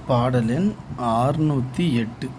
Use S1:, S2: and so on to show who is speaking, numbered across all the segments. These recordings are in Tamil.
S1: பாடல் எண் 608.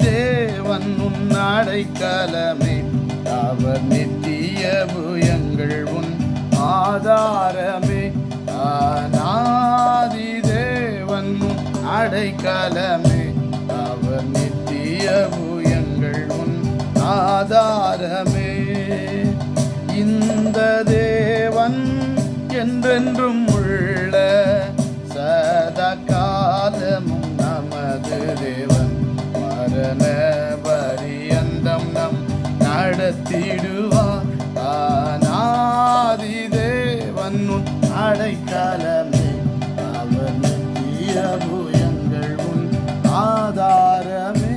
S2: தேவன் உன் அடைக்கலமே, அவர் நித்திய புயங்கள் உன் ஆதாரமே. அநாதி தேவன் உன் அடைக்கலமே, அவர் நித்திய புயங்கள் உன் ஆதாரமே. இந்த தேவன் என்றென்றும் உள்ள சதா காலமும் நமது தேவன், மரண பரியந்தம் நம் நடத்திடுவார். அநாதி தேவன் உன் அடைக்கலமே, அவர் நித்திய புயங்கள் உன் ஆதாரமே.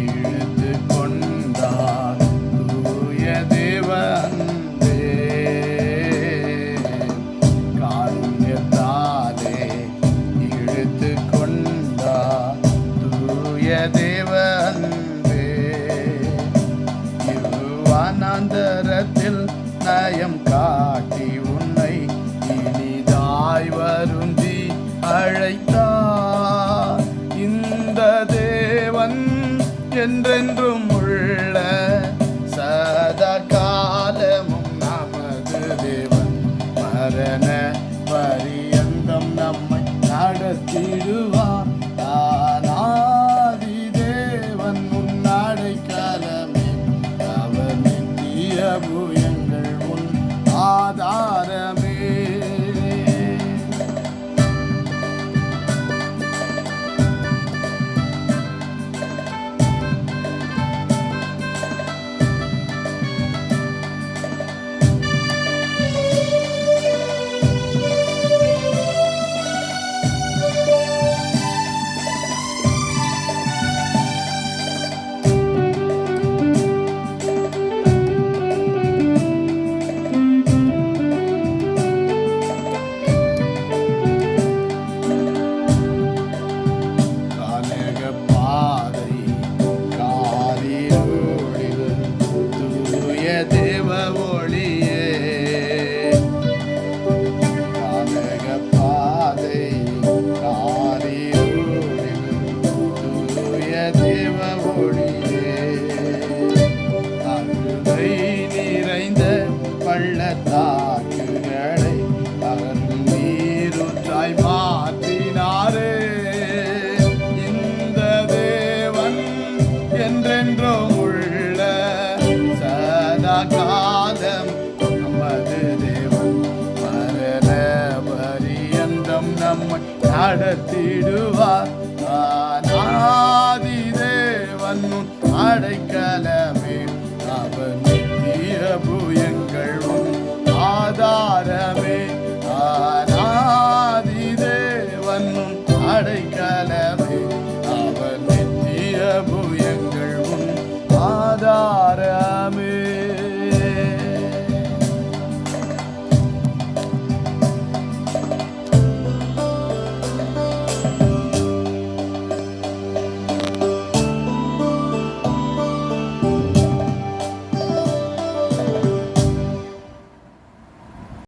S2: இழுத்து கொண்டார் தூய தேவன்பே, காருண்யத்தாலே இழுத்து கொண்டார் தூய தேவன்பே. இவ்வானந்தரத்தில் நயம் காட்டி உன்னை இனிதாய் வருந்தி அழைத்தார். இந்த தேவன் என்றென்றும் உள்ள சதா காலமும் நமது தேவன், மரண பரியந்தம் நம்மை நடத்திடுவார். அநாதி தேவன் உன் அடைக்கலமே, அவர் நித்திய புயங்கள் உன் ஆதாரமே. தேவ ஒளியே கானக பாதை காரிருளில் தூய தேவ ஒளியே, அழுகை நிறைந்த பள்ளத்தாக்குகளை அகற்றும் நீரூற்றாய் மாற்றினாரே. இந்த தேவன் என்றென்றும் உள்ள சதா காலம் நமது தேவன், மரண பரியந்தம் நம்மை நடத்திடுவார். அநாதி தேவன் உன் அடைக்கலமே,